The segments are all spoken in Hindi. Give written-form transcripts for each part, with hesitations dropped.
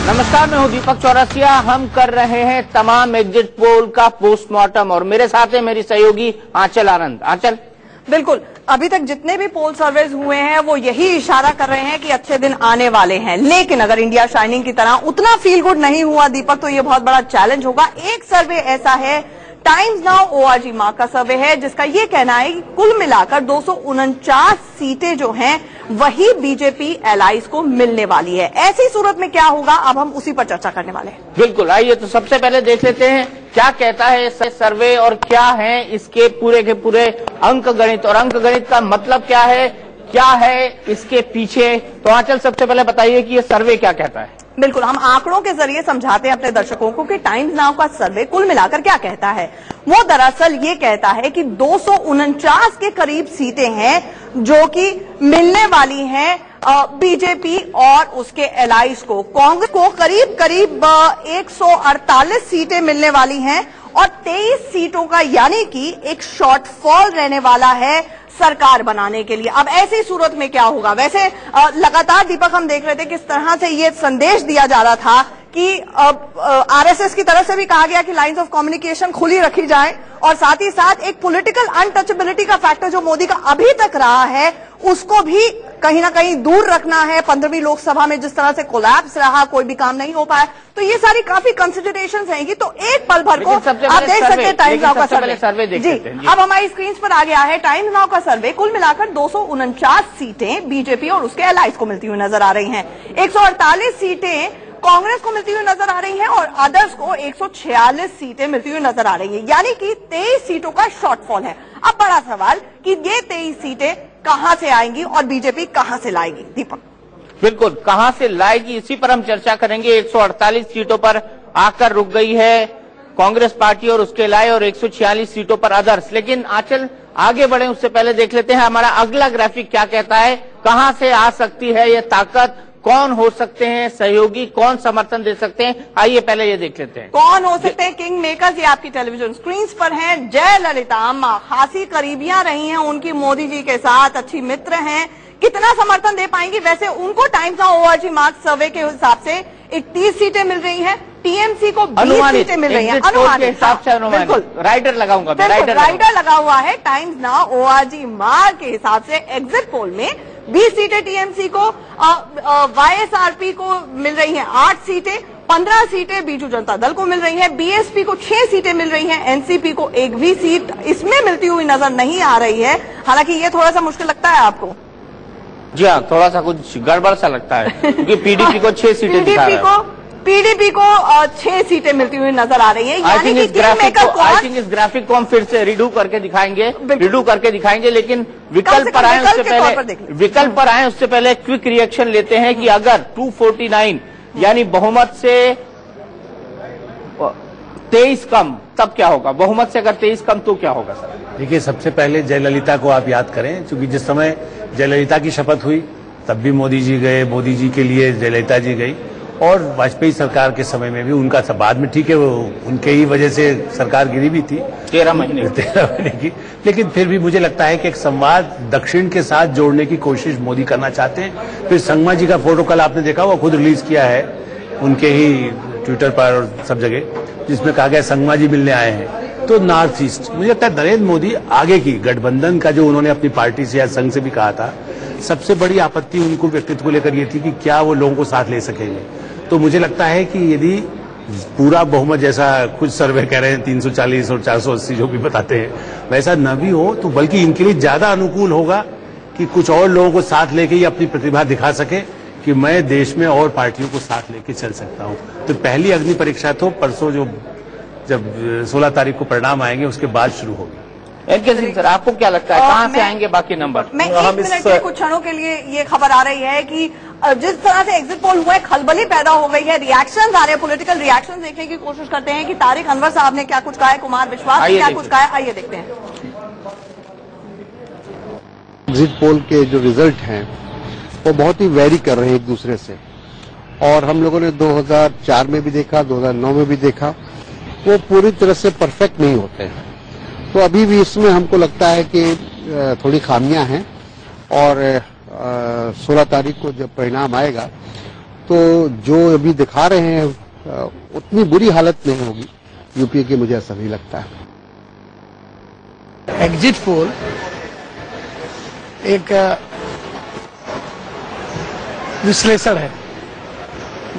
नमस्कार, मैं हूं दीपक चौरसिया। हम कर रहे हैं तमाम एग्जिट पोल का पोस्टमार्टम और मेरे साथ है मेरी सहयोगी आंचल आनंद। आंचल, बिल्कुल, अभी तक जितने भी पोल सर्वेज हुए हैं वो यही इशारा कर रहे हैं कि अच्छे दिन आने वाले हैं, लेकिन अगर इंडिया शाइनिंग की तरह उतना फील गुड नहीं हुआ दीपक, तो ये बहुत बड़ा चैलेंज होगा। एक सर्वे ऐसा है, टाइम्स नाउ ORG मार्क का सर्वे है, जिसका ये कहना है कि कुल मिलाकर 249 सीटें जो हैं वही बीजेपी एलाइज को मिलने वाली है। ऐसी सूरत में क्या होगा, अब हम उसी पर चर्चा करने वाले हैं। बिल्कुल, आइए तो सबसे पहले देख लेते हैं क्या कहता है सर्वे और क्या है इसके पूरे के पूरे अंक गणित, और अंक गणित का मतलब क्या है इसके पीछे। तो आंचल, सबसे पहले बताइए कि ये सर्वे क्या कहता है। बिल्कुल, हम आंकड़ों के जरिए समझाते हैं अपने दर्शकों को कि टाइम्स नाउ का सर्वे कुल मिलाकर क्या कहता है। वो दरअसल ये कहता है कि 249 के करीब सीटें हैं जो कि मिलने वाली हैं बीजेपी और उसके एलाइज को। कांग्रेस को करीब करीब 148 सीटें मिलने वाली हैं और 23 सीटों का यानी कि एक शॉर्टफॉल रहने वाला है सरकार बनाने के लिए। अब ऐसी सूरत में क्या होगा, वैसे लगातार दीपक हम देख रहे थे किस तरह से ये संदेश दिया जा रहा था कि आरएसएस की तरफ से भी कहा गया कि लाइंस ऑफ कम्युनिकेशन खुली रखी जाए और साथ ही साथ एक पॉलिटिकल अनटचेबिलिटी का फैक्टर जो मोदी का अभी तक रहा है उसको भी कहीं ना कहीं दूर रखना है। 15वीं लोकसभा में जिस तरह से कोलैप्स रहा, कोई भी काम नहीं हो पाया, तो ये सारी काफी कंसिडरेशंस हैं। तो एक पल भर को आप देख सकते हैं टाइम्स नाउ का सर्वे जी। अब हमारी स्क्रीन पर आ गया है टाइम्स नाउ का सर्वे। कुल मिलाकर 249 सीटें बीजेपी और उसके एलाइज को मिलती हुई नजर आ रही हैं। 148 सीटें कांग्रेस को मिलती हुई नजर आ रही हैं और अदर्स को 146 सीटें मिलती हुई नजर आ रही हैं, यानी कि 23 सीटों का शॉर्टफॉल है। अब बड़ा सवाल कि ये 23 सीटें कहां से आएंगी और बीजेपी कहां से लाएगी। दीपक, बिल्कुल, कहां से लाएगी इसी पर हम चर्चा करेंगे। 148 सीटों पर आकर रुक गई है कांग्रेस पार्टी और उसके लाए, और 146 सीटों पर अदर्स। लेकिन आंचल, आगे बढ़े उससे पहले देख लेते हैं हमारा अगला ग्राफिक क्या कहता है। कहां से आ सकती है ये ताकत, कौन हो सकते हैं सहयोगी, कौन समर्थन दे सकते हैं। आइए पहले ये देख लेते हैं कौन हो सकते हैं किंग मेकर्स। ये आपकी टेलीविजन स्क्रीन पर हैं। जयललिता अम्मा खासी करीबियां रही हैं उनकी मोदी जी के साथ, अच्छी मित्र हैं। कितना समर्थन दे पाएंगी, वैसे उनको टाइम्स नाउ ORG मार्क सर्वे के हिसाब से 31 सीटें मिल रही हैं, टीएमसी को 20 सीटें मिल रही हैं अनुमानित हिसाब से। बिल्कुल, राइडर लगाऊंगा, राइडर लगा हुआ है टाइम्स नाउ ORG मार्क के हिसाब से। एग्जिट पोल में 20 सीटें टीएमसी को, YSRP को मिल रही हैं 8 सीटें, 15 सीटें बीजू जनता दल को मिल रही हैं, बीएसपी को 6 सीटें मिल रही हैं, एनसीपी को एक भी सीट इसमें मिलती हुई नजर नहीं आ रही है। हालांकि ये थोड़ा सा मुश्किल लगता है आपको। जी हाँ, थोड़ा सा कुछ गड़बड़ सा लगता है क्योंकि पीडीपी को 6 सीटें दिखा रहा है। पीडीपी को 6 सीटें मिलती हुई नजर आ रही है। आई थिंक इस ग्राफिक को हम फिर से रिडू करके दिखाएंगे, लेकिन विकल्प पर आए उससे पहले क्विक रिएक्शन लेते हैं कि अगर 249 यानी बहुमत से 23 कम, तब क्या होगा। बहुमत से अगर 23 कम तो क्या होगा सर। देखिए, सबसे पहले जयललिता को आप याद करें, क्योंकि जिस समय जयललिता की शपथ हुई तब भी मोदी जी गए, मोदी जी के लिए जयललिता जी गई, और वाजपेयी सरकार के समय में भी उनका सब बाद में, ठीक है, वो उनके ही वजह से सरकार गिरी भी थी 13 महीने की, लेकिन फिर भी मुझे लगता है कि एक संवाद दक्षिण के साथ जोड़ने की कोशिश मोदी करना चाहते हैं। फिर संगमा जी का फोटो कल आपने देखा, वो खुद रिलीज किया है उनके ही ट्विटर पर और सब जगह, जिसमें कहा गया संगमा जी मिलने आए हैं। तो नॉर्थ ईस्ट, मुझे लगता है नरेंद्र मोदी आगे की गठबंधन का जो उन्होंने अपनी पार्टी से या संघ से भी कहा था, सबसे बड़ी आपत्ति उनको व्यक्तित्व को लेकर ये थी कि क्या वो लोगों को साथ ले सकेंगे। तो मुझे लगता है कि यदि पूरा बहुमत, जैसा कुछ सर्वे कह रहे हैं 340 और 480 जो भी बताते हैं, वैसा न भी हो तो बल्कि इनके लिए ज्यादा अनुकूल होगा कि कुछ और लोगों को साथ लेके ये अपनी प्रतिभा दिखा सके कि मैं देश में और पार्टियों को साथ लेके चल सकता हूं। तो पहली अग्नि परीक्षा तो परसों जब 16 तारीख को परिणाम आएंगे उसके बाद शुरू होगी। एनके सिंह सर, आपको क्या लगता है कहां से आएंगे बाकी नंबर। मैं 1 मिनट के कुछ क्षणों के लिए ये खबर आ रही है कि जिस तरह से एग्जिट पोल हुआ है, खलबली पैदा हो गई है, रिएक्शंस आ रहे हैं, पॉलिटिकल रिएक्शंस देखने की कोशिश करते हैं कि तारिक अनवर साहब ने क्या कुछ कहा है, कुमार विश्वास ने क्या कुछ कहा है। आइए देखते हैं। एग्जिट पोल के जो रिजल्ट हैं वो बहुत ही वेरी कर रहे हैं एक दूसरे से, और हम लोगों ने 2004 में भी देखा, 2009 में भी देखा, वो पूरी तरह से परफेक्ट नहीं होते हैं। तो अभी भी इसमें हमको लगता है कि थोड़ी खामियां हैं, और 16 तारीख को जब परिणाम आएगा तो जो अभी दिखा रहे हैं उतनी बुरी हालत नहीं होगी यूपीए की, मुझे ऐसा नहीं लगता है। एग्जिट पोल एक विश्लेषण है,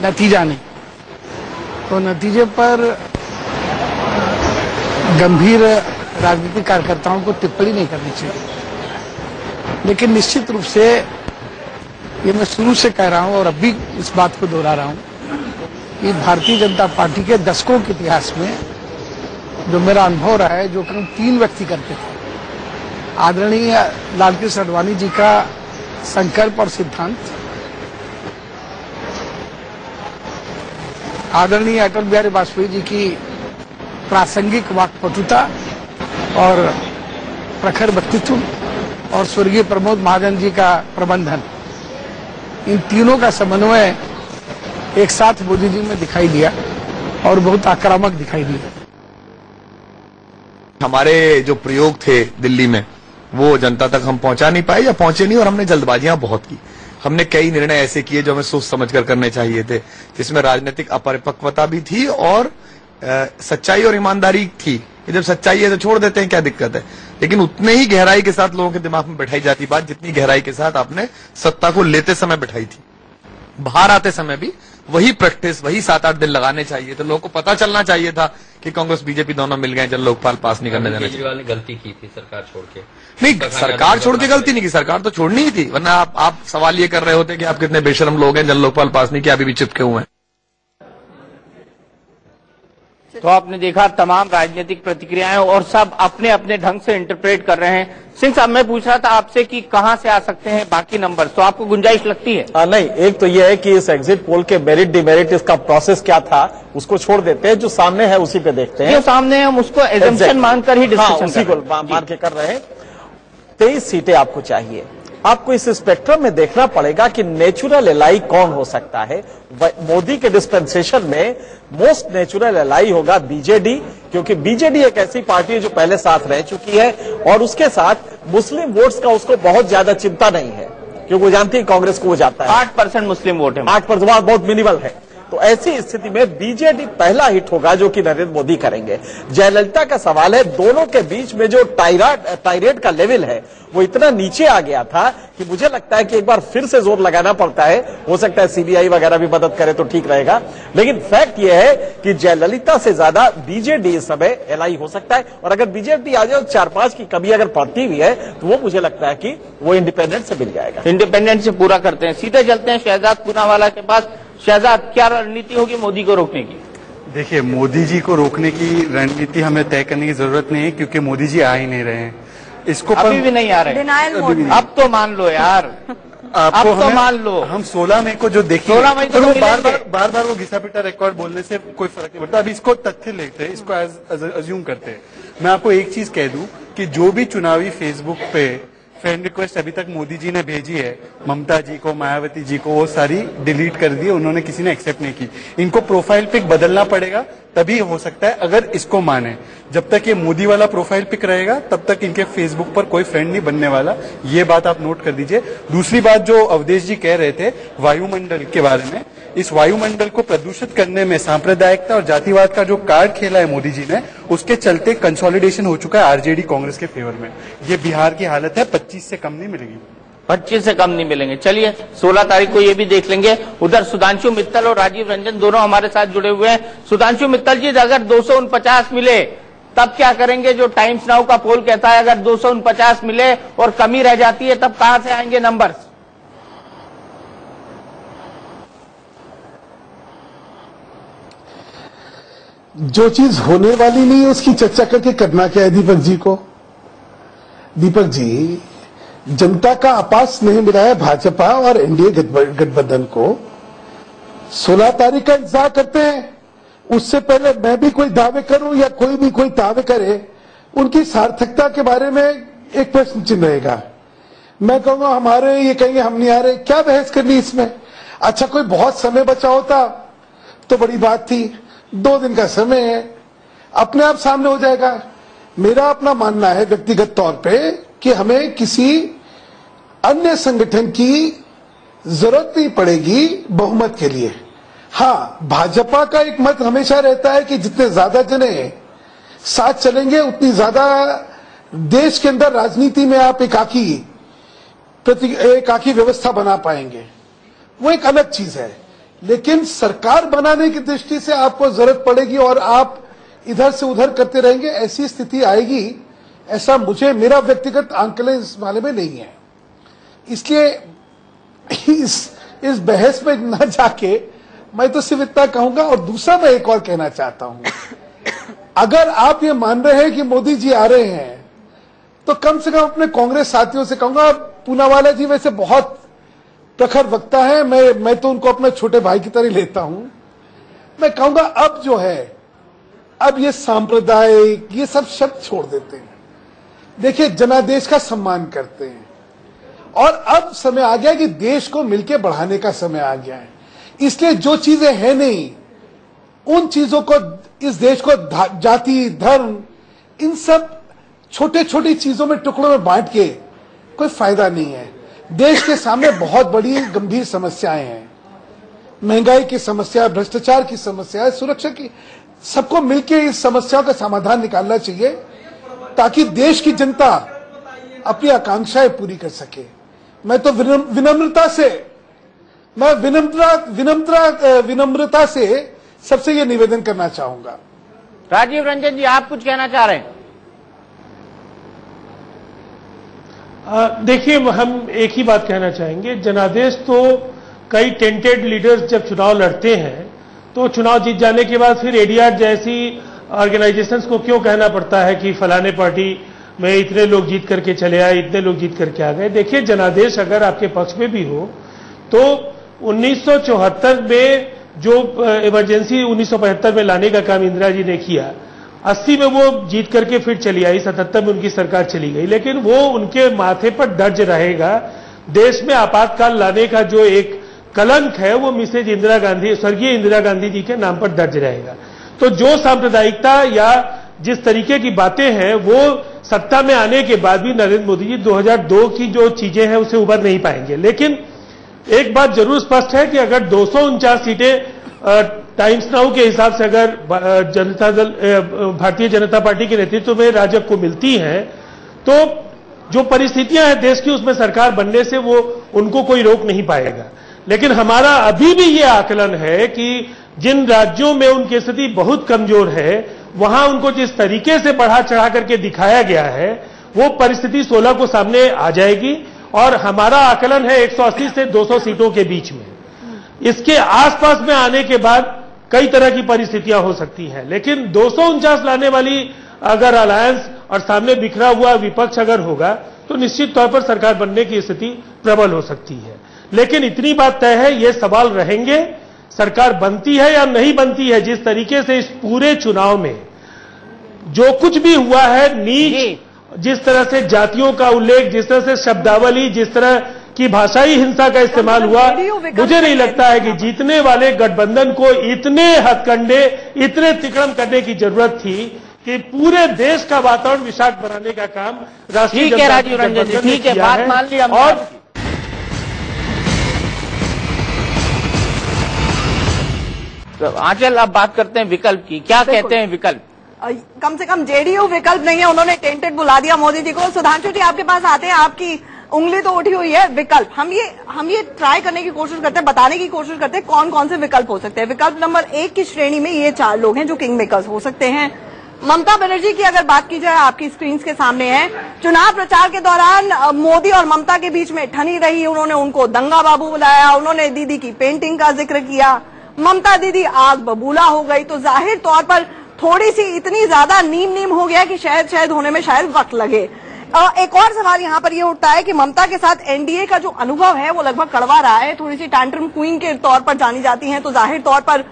नतीजा नहीं। तो नतीजे पर गंभीर राजनीतिक कार्यकर्ताओं को टिप्पणी नहीं करनी चाहिए, लेकिन निश्चित रूप से ये मैं शुरू से कह रहा हूं और अब भी इस बात को दोहरा रहा हूं कि भारतीय जनता पार्टी के दशकों के इतिहास में जो मेरा अनुभव रहा है, जो केवल 3 व्यक्ति करते थे, आदरणीय लालकृष्ण आडवाणी जी का संकल्प और सिद्धांत, आदरणीय अटल बिहारी वाजपेयी जी की प्रासंगिक वाक्पटुता और प्रखर व्यक्तित्व, और स्वर्गीय प्रमोद महाजन जी का प्रबंधन, इन तीनों का समन्वय एक साथ मोदी जी में दिखाई दिया और बहुत आक्रामक दिखाई दिया। हमारे जो प्रयोग थे दिल्ली में वो जनता तक हम पहुंचा नहीं पाए या पहुंचे नहीं, और हमने जल्दबाजियां बहुत की। हमने कई निर्णय ऐसे किए जो हमें सोच समझ कर करने चाहिए थे, जिसमें राजनीतिक अपरिपक्वता भी थी और सच्चाई और ईमानदारी थी। जब सच्चाई है तो छोड़ देते हैं, क्या दिक्कत है, लेकिन उतने ही गहराई के साथ लोगों के दिमाग में बैठाई जाती बात जितनी गहराई के साथ आपने सत्ता को लेते समय बैठाई थी। बाहर आते समय भी वही प्रैक्टिस, वही 7-8 दिन लगाने चाहिए थे। लोगों को पता चलना चाहिए था कि कांग्रेस बीजेपी दोनों मिल गए, जब लोकपाल पास नहीं करने देने। केजरीवाल ने गलती की थी सरकार छोड़ के। नहीं, सरकार छोड़ के गलती नहीं की, सरकार तो छोड़नी ही थी, वरना आप सवाल ये कर रहे होते कि आप कितने बेशरम लोग हैं, जब लोकपाल पास नहीं किया, अभी भी चिपके हुए हैं। तो आपने देखा तमाम राजनीतिक प्रतिक्रियाएं और सब अपने अपने ढंग से इंटरप्रेट कर रहे हैं। सिंह साहब, मैं पूछ रहा था आपसे कि कहां से आ सकते हैं बाकी नंबर, तो आपको गुंजाइश लगती है? नहीं, एक तो यह है कि इस एग्जिट पोल के मेरिट डिमेरिट, इसका प्रोसेस क्या था उसको छोड़ देते हैं, जो सामने है उसी पे देखते हैं। जो सामने हम उसको एजम्पशन मानकर ही डिस्कशन उसी को मान के कर रहे हैं। 23 सीटें आपको चाहिए। आपको इस स्पेक्ट्रम में देखना पड़ेगा कि नेचुरल एलाई कौन हो सकता है। मोदी के डिस्पेंसेशन में मोस्ट नेचुरल एलाई होगा बीजेडी, क्योंकि बीजेडी एक ऐसी पार्टी है जो पहले साथ रह चुकी है और उसके साथ मुस्लिम वोट्स का उसको बहुत ज्यादा चिंता नहीं है, क्योंकि वो जानती है कांग्रेस को वो जाता है। 8% मुस्लिम वोट है, 8% बहुत मिनिमल है। तो ऐसी स्थिति में बीजेडी पहला हिट होगा जो कि नरेंद्र मोदी करेंगे। जयललिता का सवाल है, दोनों के बीच में जो टाइरेट का लेवल है वो इतना नीचे आ गया था कि मुझे लगता है कि एक बार फिर से जोर लगाना पड़ता है। हो सकता है सीबीआई वगैरह भी मदद करे तो ठीक रहेगा, लेकिन फैक्ट यह है कि जयललिता से ज्यादा बीजेडी इस समय एलाई हो सकता है। और अगर बीजेडी आ जाए 4-5 की कमी अगर पड़ती हुई है तो वो मुझे लगता है कि वो इंडिपेंडेंट से मिल जाएगा। इंडिपेंडेंट से पूरा करते हैं। सीधे चलते हैं शहजाद पूनावाला के पास। शहजाद, क्या रणनीति होगी मोदी को रोकने की? देखिए, मोदी जी को रोकने की रणनीति हमें तय करने की जरूरत नहीं है, क्योंकि मोदी जी आ ही नहीं रहे हैं। इसको अभी भी नहीं आ रहे। डिनायल मोड में। अब तो मान लो यार, अब तो मान लो। हम 16 मई को जो देखेंगे, 16 मई को तो बार बार वो घिसा पिटा रिकॉर्ड बोलने से कोई फर्क नहीं पड़ता। अभी इसको तथ्य लेते हैं, इसको अज्यूम करते हैं। मैं आपको एक चीज कह दूं कि जो भी चुनावी फेसबुक पे फ्रेंड रिक्वेस्ट अभी तक मोदी जी ने भेजी है ममता जी को, मायावती जी को, वो सारी डिलीट कर दी। उन्होंने किसी ने एक्सेप्ट नहीं की। इनको प्रोफाइल पिक बदलना पड़ेगा, तभी हो सकता है, अगर इसको माने। जब तक ये मोदी वाला प्रोफाइल पिक रहेगा तब तक इनके फेसबुक पर कोई फ्रेंड नहीं बनने वाला। ये बात आप नोट कर दीजिए। दूसरी बात जो अवधेश जी कह रहे थे वायुमंडल के बारे में, इस वायुमंडल को प्रदूषित करने में सांप्रदायिकता और जातिवाद का जो कार्ड खेला है मोदी जी ने, उसके चलते कंसोलिडेशन हो चुका है आरजेडी कांग्रेस के फेवर में। ये बिहार की हालत है, 25 से कम नहीं मिलेगी। 25 से कम नहीं मिलेंगे। चलिए 16 तारीख को ये भी देख लेंगे। उधर सुधांशु मित्तल और राजीव रंजन दोनों हमारे साथ जुड़े हुए हैं। सुधांशु मित्तल जी, अगर 249 मिले तब क्या करेंगे? जो टाइम्स नाउ का पोल कहता है अगर 249 मिले और कमी रह जाती है तब कहां से आएंगे नंबर्स? जो चीज होने वाली नहीं है उसकी चर्चा करके करना क्या है दीपक जी को? दीपक जी, जनता का अपार स्नेह मिला है भाजपा और एनडीए गठबंधन को। 16 तारीख का इंतजार करते हैं। उससे पहले मैं भी कोई दावे करूं या कोई भी कोई दावे करे, उनकी सार्थकता के बारे में एक प्रश्न चिन्ह रहेगा। मैं कहूंगा हमारे, ये कहेंगे हम नहीं आ रहे, क्या बहस करनी इसमें? अच्छा, कोई बहुत समय बचा होता तो बड़ी बात थी। 2 दिन का समय है, अपने आप सामने हो जाएगा। मेरा अपना मानना है व्यक्तिगत तौर पे कि हमें किसी अन्य संगठन की जरूरत नहीं पड़ेगी बहुमत के लिए। हाँ, भाजपा का एक मत हमेशा रहता है कि जितने ज्यादा जने साथ चलेंगे उतनी ज्यादा देश के अंदर राजनीति में आप एकाकी व्यवस्था बना पाएंगे। वो एक अलग चीज है, लेकिन सरकार बनाने की दृष्टि से आपको जरूरत पड़ेगी और आप इधर से उधर करते रहेंगे, ऐसी स्थिति आएगी, ऐसा मेरा व्यक्तिगत आंकलन इस मामले में नहीं है। इसलिए इस बहस में न जाके मैं तो सिर्फ इतना कहूंगा। और दूसरा मैं एक और कहना चाहता हूं, अगर आप ये मान रहे हैं कि मोदी जी आ रहे हैं तो कम से कम अपने कांग्रेस साथियों से कहूंगा, पूनावाला जी वैसे बहुत प्रखर वक्ता है, मैं तो उनको अपने छोटे भाई की तरह लेता हूं। मैं कहूंगा अब जो है, अब ये सांप्रदायिक ये सब शब्द छोड़ देते हैं। देखिए, जनादेश का सम्मान करते हैं और अब समय आ गया कि देश को मिलकर बढ़ाने का समय आ गया है। इसलिए जो चीजें हैं नहीं, उन चीजों को, इस देश को जाति, धर्म, इन सब छोटे छोटी चीजों में टुकड़ों में बांट के कोई फायदा नहीं है। देश के सामने बहुत बड़ी गंभीर समस्याएं हैं, महंगाई की समस्या, भ्रष्टाचार की समस्या, सुरक्षा की, सबको मिलकर इस समस्याओं का समाधान निकालना चाहिए ताकि देश की जनता अपनी आकांक्षाएं पूरी कर सके। मैं तो विनम्रता से सबसे ये निवेदन करना चाहूंगा। राजीव रंजन जी, आप कुछ कहना चाह रहे हैं? देखिए, हम एक ही बात कहना चाहेंगे, जनादेश तो कई टेंटेड लीडर्स जब चुनाव लड़ते हैं तो चुनाव जीत जाने के बाद फिर एडीआर जैसी ऑर्गेनाइजेशंस को क्यों कहना पड़ता है कि फलाने पार्टी में इतने लोग जीत करके चले आए, इतने लोग जीत करके आ गए। देखिए, जनादेश अगर आपके पक्ष में भी हो तो 1974 में जो इमरजेंसी 1975 में लाने का काम इंदिरा जी ने किया, 80 में वो जीत करके फिर चली आई, 77 में उनकी सरकार चली गई, लेकिन वो उनके माथे पर दर्ज रहेगा। देश में आपातकाल लाने का जो एक कलंक है वो मिसेज इंदिरा गांधी, स्वर्गीय इंदिरा गांधी जी के नाम पर दर्ज रहेगा। तो जो सांप्रदायिकता या जिस तरीके की बातें हैं वो सत्ता में आने के बाद भी नरेंद्र मोदी जी 2002 की जो चीजें हैं उसे उबर नहीं पाएंगे। लेकिन एक बात जरूर स्पष्ट है कि अगर 249 सीटें टाइम्स नाउ के हिसाब से अगर भारतीय जनता पार्टी के नेतृत्व में राजग को मिलती हैं तो जो परिस्थितियां हैं देश की, उसमें सरकार बनने से वो उनको कोई रोक नहीं पाएगा। लेकिन हमारा अभी भी ये आकलन है कि जिन राज्यों में उनकी स्थिति बहुत कमजोर है वहां उनको जिस तरीके से बढ़ा चढ़ा करके दिखाया गया है वो परिस्थिति 16 को सामने आ जाएगी और हमारा आकलन है 180 से 200 सीटों के बीच में। इसके आसपास में आने के बाद कई तरह की परिस्थितियां हो सकती हैं, लेकिन 249 लाने वाली अगर अलायंस और सामने बिखरा हुआ विपक्ष अगर होगा तो निश्चित तौर पर सरकार बनने की स्थिति प्रबल हो सकती है। लेकिन इतनी बात तय है, ये सवाल रहेंगे सरकार बनती है या नहीं बनती है। जिस तरीके से इस पूरे चुनाव में जो कुछ भी हुआ है, नीच, जिस तरह से जातियों का उल्लेख, जिस तरह से शब्दावली, जिस तरह की भाषाई हिंसा का इस्तेमाल हुआ, मुझे नहीं लगता है कि जीतने वाले गठबंधन को इतने हथकंडे, इतने तिकड़म करने की जरूरत थी कि पूरे देश का वातावरण विषाक्त बनाने का काम राष्ट्रीय जनता दल गठबंधन ने किया है। और आंचल, अब बात करते हैं विकल्प की। क्या कहते हैं विकल्प? कम से कम जेडीयू विकल्प नहीं है, उन्होंने टेंटेड बुला दिया मोदी जी को। सुधांशु जी, आपके पास आते हैं, आपकी उंगली तो उठी हुई है। विकल्प हम ये ट्राई करने की कोशिश करते हैं, बताने की कोशिश करते हैं कौन कौन से विकल्प हो सकते हैं। विकल्प नंबर 1 की श्रेणी में ये 4 लोग हैं जो किंग मेकर्स हो सकते हैं। ममता बनर्जी की अगर बात की जाए, आपकी स्क्रीन के सामने है, चुनाव प्रचार के दौरान मोदी और ममता के बीच में ठनी रही, उन्होंने उनको दंगा बाबू बुलाया, उन्होंने दीदी की पेंटिंग का जिक्र किया, ममता दीदी आग बबूला हो गई, तो जाहिर तौर पर थोड़ी सी इतनी ज्यादा नीम हो गया कि शायद होने में शायद वक्त लगे। एक और सवाल यहाँ पर ये उठता है कि ममता के साथ एनडीए का जो अनुभव है वो लगभग कड़वा रहा है, थोड़ी सी टैंट्रम क्वीन के तौर पर जानी जाती हैं, तो जाहिर तौर पर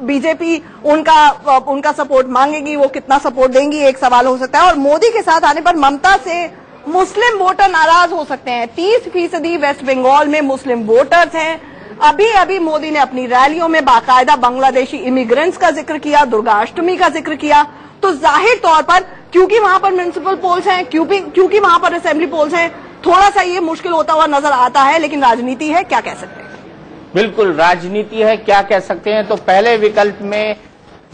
बीजेपी उनका सपोर्ट मांगेगी, वो कितना सपोर्ट देंगी एक सवाल हो सकता है। और मोदी के साथ आने पर ममता से मुस्लिम वोटर नाराज हो सकते हैं। 30% वेस्ट बंगाल में मुस्लिम वोटर्स हैं। अभी मोदी ने अपनी रैलियों में बाकायदा बांग्लादेशी इमिग्रेंट्स का जिक्र किया, दुर्गाष्टमी का जिक्र किया, तो जाहिर तौर पर क्योंकि वहां पर म्युनिसिपल पोल्स हैं, क्योंकि वहां पर असेंबली पोल्स हैं, थोड़ा सा ये मुश्किल होता हुआ नजर आता है, लेकिन राजनीति है, क्या कह सकते हैं? बिल्कुल राजनीति है, क्या कह सकते हैं। तो पहले विकल्प में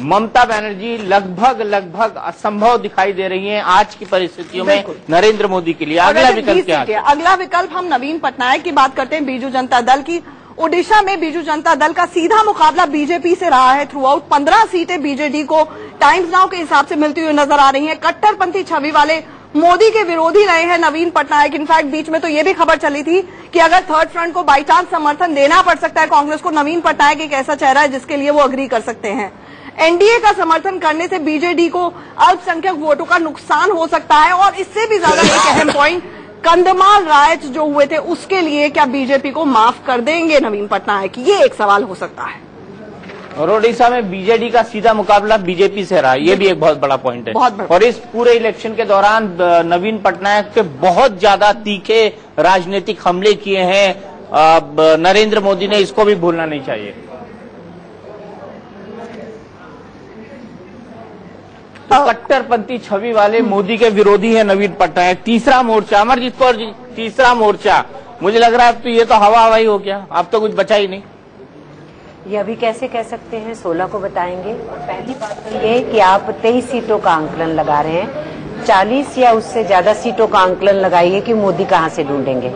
ममता बनर्जी लगभग असंभव दिखाई दे रही हैं आज की परिस्थितियों में नरेंद्र मोदी के लिए। अगला विकल्प क्या है? अगला विकल्प हम नवीन पटनायक की बात करते हैं, बीजू जनता दल की। ओडिशा में बीजू जनता दल का सीधा मुकाबला बीजेपी से रहा है थ्रू आउट। 15 सीटें बीजेडी को टाइम्स नाउ के हिसाब से मिलती हुई नजर आ रही हैं। कट्टरपंथी छवि वाले मोदी के विरोधी रहे हैं नवीन पटनायक। इनफैक्ट बीच में तो ये भी खबर चली थी कि अगर थर्ड फ्रंट को बाई चांस समर्थन देना पड़ सकता है कांग्रेस को, नवीन पटनायक एक ऐसा चेहरा है जिसके लिए वो अग्री कर सकते हैं। एनडीए का समर्थन करने से बीजेडी को अल्पसंख्यक वोटों का नुकसान हो सकता है। और इससे भी ज्यादा एक अहम पॉइंट, कंधमाल राइट्स जो हुए थे उसके लिए क्या बीजेपी को माफ कर देंगे नवीन पटनायक, ये एक सवाल हो सकता है। और ओडिशा में बीजेडी का सीधा मुकाबला बीजेपी से रहा, ये भी एक बहुत बड़ा पॉइंट है। और इस पूरे इलेक्शन के दौरान नवीन पटनायक पे बहुत ज्यादा तीखे राजनीतिक हमले किए हैं नरेंद्र मोदी ने, इसको भी भूलना नहीं चाहिए। तो कट्टरपंथी छवि वाले मोदी के विरोधी है नवीन पटनायक। तीसरा मोर्चा, अमरजीत कौर जी, तीसरा मोर्चा, मुझे लग रहा है अब तो ये तो हवा हवाई हो गया, अब तो कुछ बचा ही नहीं। ये अभी कैसे कह सकते हैं, 16 को बताएंगे। और पहली बात तो ये कि आप 23 सीटों का आंकलन लगा रहे हैं, 40 या उससे ज्यादा सीटों का आंकलन लगाइए कि मोदी कहाँ से ढूंढेंगे।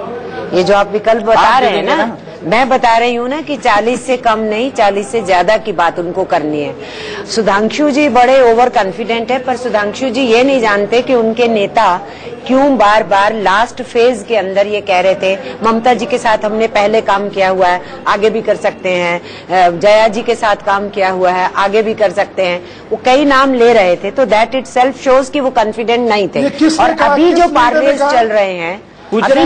ये जो आप विकल्प बता रहे हैं ना, मैं बता रही हूँ ना कि 40 से कम नहीं, 40 से ज्यादा की बात उनको करनी है। सुधांशु जी बड़े ओवर कॉन्फिडेंट है, पर सुधांशु जी ये नहीं जानते कि उनके नेता क्यों बार बार लास्ट फेज के अंदर ये कह रहे थे ममता जी के साथ हमने पहले काम किया हुआ है, आगे भी कर सकते हैं, जया जी के साथ काम किया हुआ है, आगे भी कर सकते हैं। वो कई नाम ले रहे थे, तो दैट इट सेल्फ शोज कि वो कॉन्फिडेंट नहीं थे। और अभी जो पार्लेज चल रहे हैं, सुधांशु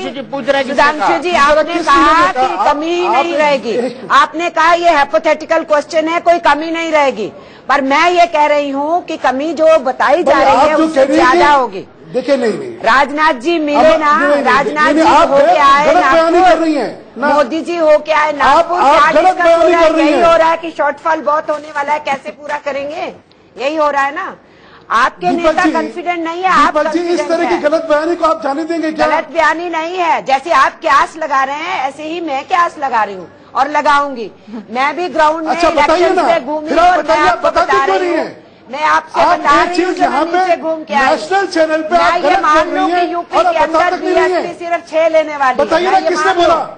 जी पूछ रहे हैं, सुधांशु जी आपने कहा कि कमी ही नहीं रहेगी, आपने कहा ये हाइपोथेटिकल क्वेश्चन है, कोई कमी नहीं रहेगी, पर मैं ये कह रही हूँ कि कमी जो बताई जा रही है उससे ज्यादा होगी। देखिए नहीं, राजनाथ जी मिले ना, राजनाथ जी होके आए नागपुर, मोदी जी होके आए नागपुर, यही हो रहा है कि शॉर्टफॉल बहुत होने वाला है, कैसे पूरा करेंगे, यही हो रहा है ना। आपके नेता कॉन्फिडेंट नहीं है, आप इस तरह की गलत बयानी को आप जाने देंगे क्या? गलत बयानी नहीं है, जैसे आप क्यास लगा रहे हैं ऐसे ही मैं क्यास लगा रही हूँ और लगाऊंगी। मैं भी ग्राउंड में इलेक्शन से घूमी और मैं आपको बता रही हूँ, मैं आपसे बता रही हूँ से घूम के आई। नेशनल चैनल पे मैं ये मान लूँ कि यूपी के अंदर बीएसपी सिर्फ 6 लेने वाली है। बताइए ना किसने बोला,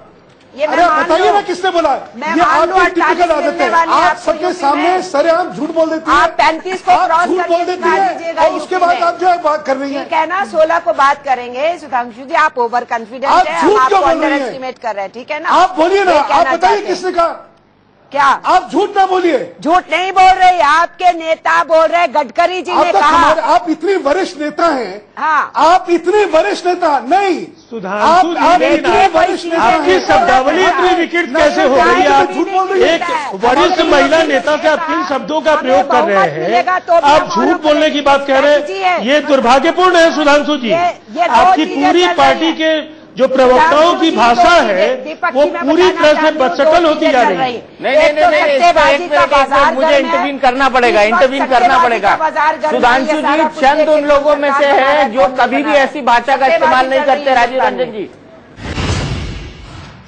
अरे बताइए ना किसने बोला? ये आपकी टिपिकल आदत है, आप सबके सामने सरेआम झूठ बोल देती है, आप 35 को क्रॉस झूठ बोल देती है और उसके बाद आप जो है बात कर रही है। ठीक है ना, 16 को बात करेंगे। सुधांशु जी आप ओवर कॉन्फिडेंट है, हम आपको अंडर एस्टिमेट कर रहे हैं, ठीक है ना? आप बोलिए ना, आप बताइए किसने कहा? क्या आप झूठ ना बोलिए। झूठ नहीं बोल रहे, आपके नेता बोल रहे, गडकरी जी ने कहा। आप इतनी वरिष्ठ नेता हैं, हाँ आप इतनी वरिष्ठ नेता नहीं, सुधांशु जी आपकी शब्दावली इतनी विकृत कैसे हो गई? आप एक वरिष्ठ महिला नेता से आप किन शब्दों का प्रयोग कर रहे हैं? आप झूठ बोलने की बात कह रहे हैं, ये दुर्भाग्यपूर्ण है सुधांशु जी। आपकी पूरी पार्टी के जो प्रवक्ताओं की भाषा है वो पूरी तरह से बदशकल होती जा रही है। नहीं, मुझे इंटरवीन करना पड़ेगा, इंटरवीन करना पड़ेगा। सुधांशु जी चंद उन लोगों में से है जो कभी भी ऐसी भाषा का इस्तेमाल नहीं करते। राजीव रंजन जी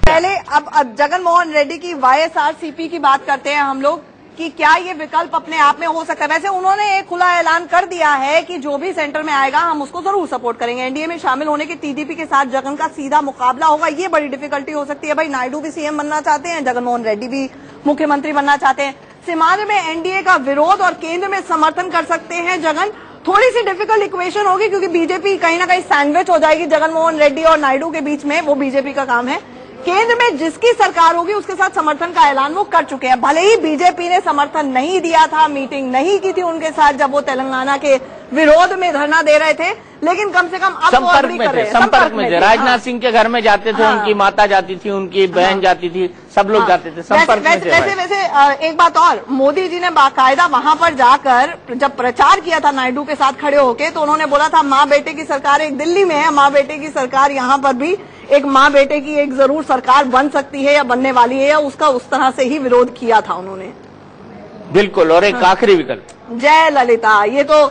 पहले अब जगनमोहन रेड्डी की वाईएसआरसीपी की बात करते हैं हम लोग कि क्या ये विकल्प अपने आप में हो सकता है। वैसे उन्होंने एक खुला ऐलान कर दिया है कि जो भी सेंटर में आएगा हम उसको जरूर सपोर्ट करेंगे। एनडीए में शामिल होने के टीडीपी के साथ जगन का सीधा मुकाबला होगा, ये बड़ी डिफिकल्टी हो सकती है। भाई नायडू भी सीएम बनना चाहते हैं, जगनमोहन रेड्डी भी मुख्यमंत्री बनना चाहते हैं। सीमांत में एनडीए का विरोध और केंद्र में समर्थन कर सकते हैं जगन। थोड़ी सी डिफिकल्ट इक्वेशन होगी क्योंकि बीजेपी कहीं ना कहीं सैंडविच हो जाएगी जगनमोहन रेड्डी और नायडू के बीच में, वो बीजेपी का काम है। केंद्र में जिसकी सरकार होगी उसके साथ समर्थन का ऐलान वो कर चुके हैं। भले ही बीजेपी ने समर्थन नहीं दिया था, मीटिंग नहीं की थी उनके साथ जब वो तेलंगाना के विरोध में धरना दे रहे थे, लेकिन कम से कम अब संपर्क में थे। राजनाथ सिंह के घर में जाते थे, उनकी माता जाती थी, उनकी बहन जाती थी, सब लोग जाते थे, संपर्क में थे। वैसे एक बात और, मोदी जी ने बाकायदा वहां पर जाकर जब प्रचार किया था नायडू के साथ खड़े होके, तो उन्होंने बोला था माँ बेटे की सरकार एक दिल्ली में है, माँ बेटे की सरकार यहाँ पर भी एक माँ बेटे की एक जरूर सरकार बन सकती है या बनने वाली है, या उसका उस तरह से ही विरोध किया था उन्होंने। बिल्कुल। और एक आखिरी विकल्प जय ललिता, ये तो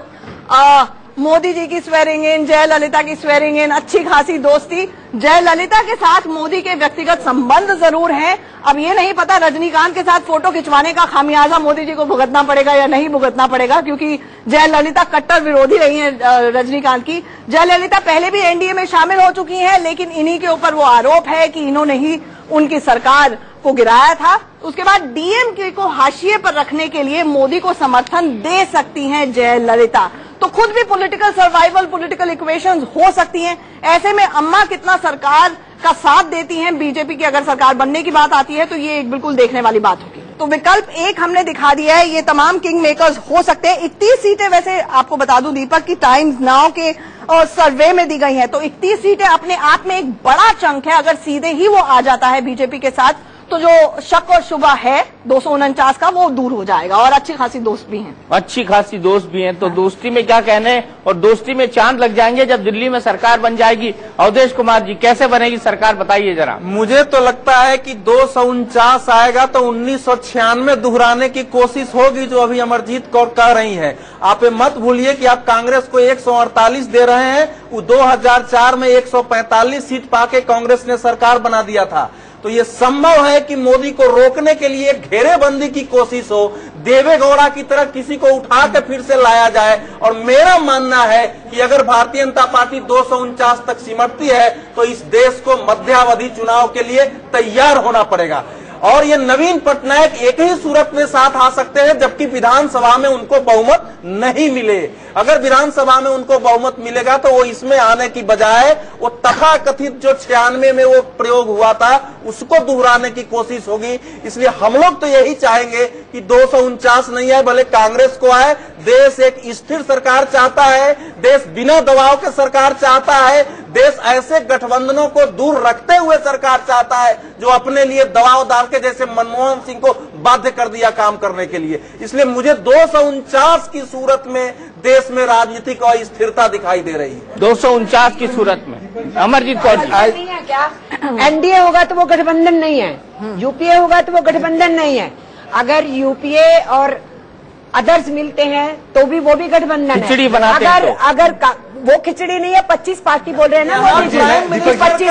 मोदी जी की स्वेरिंग इन, जयललिता की स्वेरिंग इन, अच्छी खासी दोस्ती। जयललिता के साथ मोदी के व्यक्तिगत संबंध जरूर हैं। अब ये नहीं पता रजनीकांत के साथ फोटो खिंचवाने का खामियाजा मोदी जी को भुगतना पड़ेगा या नहीं भुगतना पड़ेगा, क्योंकि जयललिता कट्टर विरोधी रही है रजनीकांत की। जयललिता पहले भी एनडीए में शामिल हो चुकी है, लेकिन इन्हीं के ऊपर वो आरोप है कि इन्होंने ही उनकी सरकार को गिराया था। उसके बाद डीएमके को हाशिए पर रखने के लिए मोदी को समर्थन दे सकती हैं जयललिता। तो खुद भी पॉलिटिकल सर्वाइवल, पॉलिटिकल इक्वेशंस हो सकती हैं। ऐसे में अम्मा कितना सरकार का साथ देती हैं बीजेपी की अगर सरकार बनने की बात आती है, तो ये एक बिल्कुल देखने वाली बात होगी। तो विकल्प एक हमने दिखा दिया है, ये तमाम किंग मेकर्स हो सकते हैं। 31 सीटें वैसे आपको बता दूं दीपक की टाइम्स नाउ के सर्वे में दी गई हैं, तो 31 सीटें अपने आप में एक बड़ा चंक है। अगर सीधे ही वो आ जाता है बीजेपी के साथ, तो जो शक और शुबा है 249 का वो दूर हो जाएगा। और अच्छी खासी दोस्त भी हैं, अच्छी खासी दोस्त भी हैं, तो दोस्ती में क्या कहने, और दोस्ती में चांद लग जाएंगे जब दिल्ली में सरकार बन जाएगी। अवधेश कुमार जी, कैसे बनेगी सरकार, बताइए जरा। मुझे तो लगता है कि 249 आएगा तो 1996 दोहराने की कोशिश होगी, जो अभी अमरजीत कौर कह रही है। आप मत भूलिए कि आप कांग्रेस को 148 दे रहे हैं, वो 2004 में 145 सीट पाके कांग्रेस ने सरकार बना दिया था। तो ये संभव है कि मोदी को रोकने के लिए घेरेबंदी की कोशिश हो, देवेगौड़ा की तरह किसी को उठा के फिर से लाया जाए। और मेरा मानना है कि अगर भारतीय जनता पार्टी 249 तक सिमटती है तो इस देश को मध्यावधि चुनाव के लिए तैयार होना पड़ेगा। और ये नवीन पटनायक एक ही सूरत में साथ आ सकते हैं जबकि विधानसभा में उनको बहुमत नहीं मिले। अगर विधानसभा में उनको बहुमत मिलेगा तो वो इसमें आने की बजाय वो तथाकथित जो 96 में वो प्रयोग हुआ था उसको दोहराने की कोशिश होगी। इसलिए हम लोग तो यही चाहेंगे कि 249 नहीं आए, भले कांग्रेस को आए। देश एक स्थिर सरकार चाहता है, देश बिना दबाव के सरकार चाहता है, देश ऐसे गठबंधनों को दूर रखते हुए सरकार चाहता है जो अपने लिए दबाव डाल के, जैसे मनमोहन सिंह को बाध्य कर दिया काम करने के लिए। इसलिए मुझे 249 की सूरत में देश में राजनीतिक और स्थिरता दिखाई दे रही है। 249 की सूरत में अमरजीत कौर नहीं है क्या? एनडीए होगा तो वो गठबंधन नहीं है, यूपीए होगा तो वो गठबंधन नहीं है। अगर यूपीए और अदर्स मिलते हैं तो भी वो भी गठबंधन है। खिचड़ी बनाते हैं तो। अगर वो खिचड़ी नहीं है, 25 पार्टी बोल रहे हैं ना, वो 25